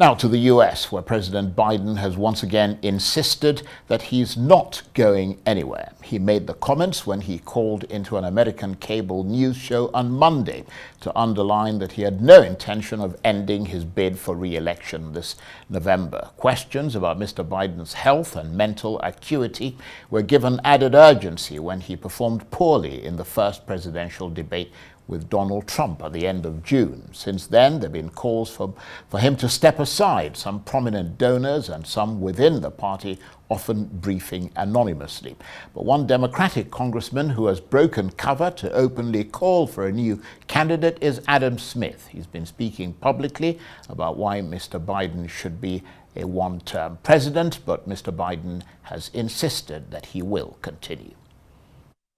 Now to the US, where President Biden has once again insisted that he's not going anywhere. He made the comments when he called into an American cable news show on Monday to underline that he had no intention of ending his bid for re-election this November. Questions about Mr. Biden's health and mental acuity were given added urgency when he performed poorly in the first presidential debate with Donald Trump at the end of June. Since then, there have been calls for him to step aside, some prominent donors and some within the party often briefing anonymously. But one Democratic congressman who has broken cover to openly call for a new candidate is Adam Smith. He's been speaking publicly about why Mr. Biden should be a one-term president, but Mr. Biden has insisted that he will continue.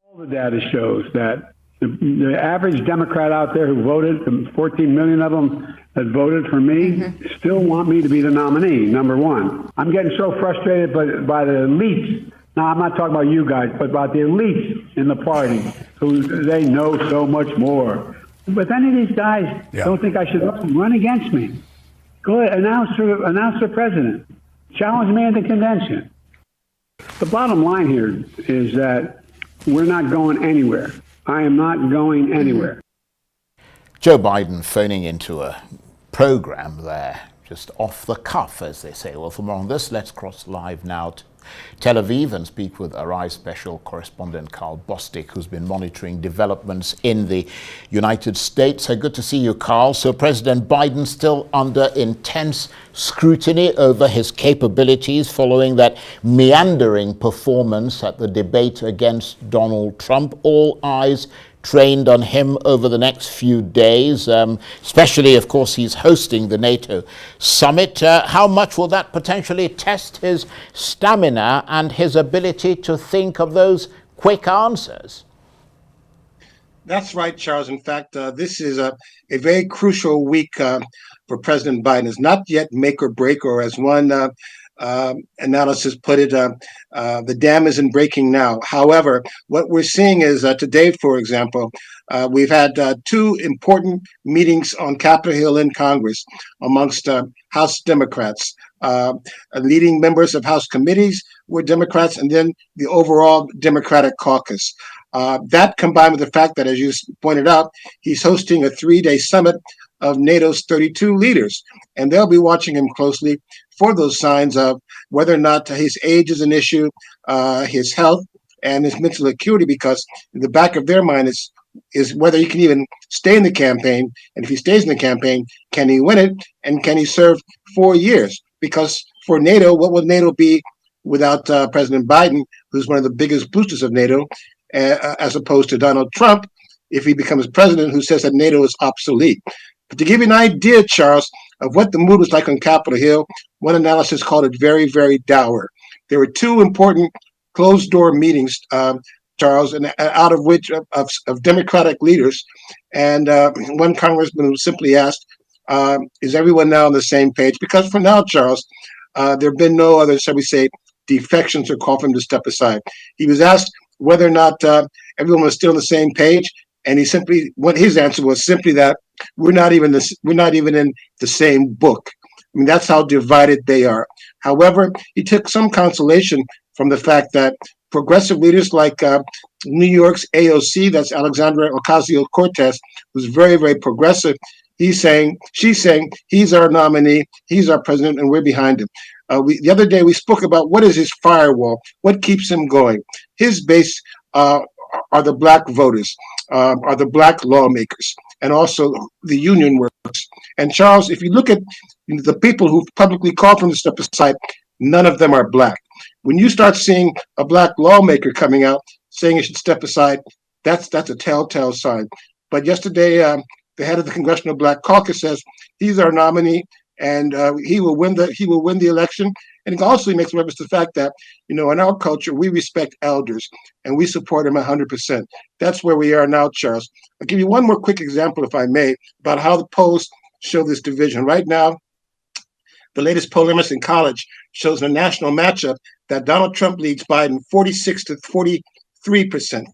All the data shows that the average Democrat out there who voted, the 14 million of them that voted for me, still want me to be the nominee, number one. I'm getting so frustrated by the elites. Now, I'm not talking about you guys, but about the elites in the party who they know so much more. But any of these guys don't think I should run against me. Go ahead, announce for president. Challenge me at the convention. The bottom line here is that we're not going anywhere. I am not going anywhere. Joe Biden phoning into a program there, just off the cuff, as they say. Well, for more on this, let's cross live now to Tel Aviv and speak with Arise special correspondent Carl Bostic, who's been monitoring developments in the United States. So good to see you, Carl. So President Biden still under intense scrutiny over his capabilities following that meandering performance at the debate against Donald Trump. All eyes trained on him over the next few days, especially, of course, he's hosting the NATO summit. How much will that potentially test his stamina and his ability to think of those quick answers? That's right, Charles. In fact, this is a very crucial week for President Biden. It's not yet make or break, or as one analysis put it, the dam isn't breaking now. However, what we're seeing is today, for example, we've had two important meetings on Capitol Hill in Congress amongst House Democrats. Leading members of House committees were Democrats, and then the overall Democratic caucus. That combined with the fact that, as you pointed out, he's hosting a 3-day summit of NATO's 32 leaders, and they'll be watching him closely for those signs of whether or not his age is an issue, his health, and his mental acuity, because in the back of their mind is whether he can even stay in the campaign, and if he stays in the campaign, can he win it, and can he serve 4 years? Because for NATO, what would NATO be without President Biden, who's one of the biggest boosters of NATO, as opposed to Donald Trump, if he becomes president, who says that NATO is obsolete. But to give you an idea, Charles, of what the mood was like on Capitol Hill, one analysis called it very, very dour. There were two important closed-door meetings, Charles, and out of which of Democratic leaders, and one congressman who simply asked, is everyone now on the same page? Because for now, Charles, there have been no other, shall we say, defections or call for him to step aside. He was asked whether or not everyone was still on the same page, and his answer was simply that we're not even in the same book. I mean, that's how divided they are. However, he took some consolation from the fact that progressive leaders like New York's AOC, that's Alexandria Ocasio-Cortez, who's very, very progressive. She's saying he's our nominee, he's our president, and we're behind him. The other day we spoke about what is his firewall, what keeps him going. His base are the black voters, are the black lawmakers, and also the union workers. And Charles, if you look at the people who publicly called for him to step aside, none of them are black. When you start seeing a black lawmaker coming out saying he should step aside, that's a telltale sign. But yesterday, the head of the Congressional Black Caucus says he's our nominee, and he will win the election. And it also makes reference to the fact that, in our culture, we respect elders and we support him 100%. That's where we are now, Charles. I'll give you one more quick example, if I may, about how the polls show this division. Right now, the latest poll in college shows a national matchup that Donald Trump leads Biden 46 to 43%,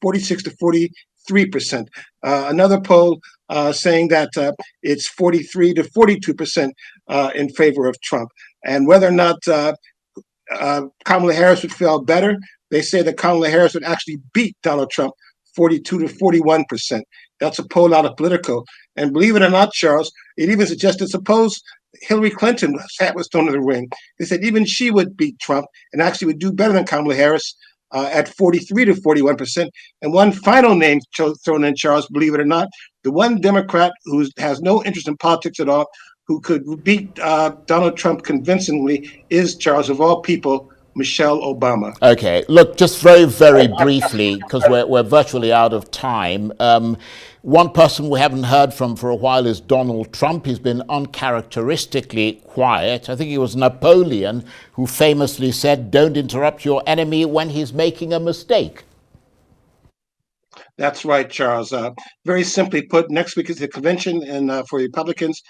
46 to 3%. Another poll saying that it's 43 to 42% in favor of Trump. And whether or not Kamala Harris would feel better, they say that Kamala Harris would actually beat Donald Trump 42 to 41%. That's a poll out of Politico. And believe it or not, Charles, it even suggested, suppose Hillary Clinton's hat was thrown in the ring. They said even she would beat Trump and actually would do better than Kamala Harris at 43 to 41%. And one final name thrown in, Charles, believe it or not, the one Democrat who has no interest in politics at all, who could beat Donald Trump convincingly is, Charles, of all people, Michelle Obama. Okay, look, just very, very briefly, because we're virtually out of time. One person we haven't heard from for a while is Donald Trump. He's been uncharacteristically quiet. I think it was Napoleon who famously said, "Don't interrupt your enemy when he's making a mistake." That's right, Charles. Very simply put, next week is the convention for Republicans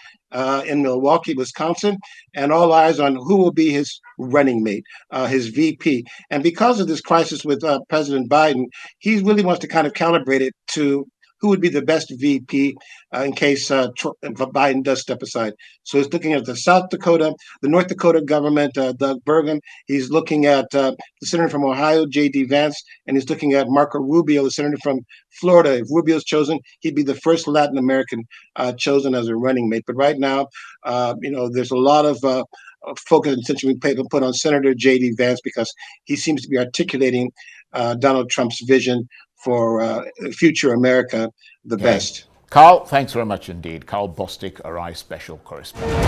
in Milwaukee, Wisconsin, and all eyes on who will be his running mate, his VP. And because of this crisis with President Biden, he really wants to kind of calibrate it to who would be the best VP in case Biden does step aside. So he's looking at the North Dakota government, Doug Burgum. He's looking at the senator from Ohio, J.D. Vance, and he's looking at Marco Rubio, the senator from Florida. If Rubio's chosen, he'd be the first Latin American chosen as a running mate. But right now, there's a lot of focus and attention being put on Senator J.D. Vance because he seems to be articulating Donald Trump's vision for future America, the best. Carl, thanks very much indeed. Carl Bostic, Arise Special Correspondent.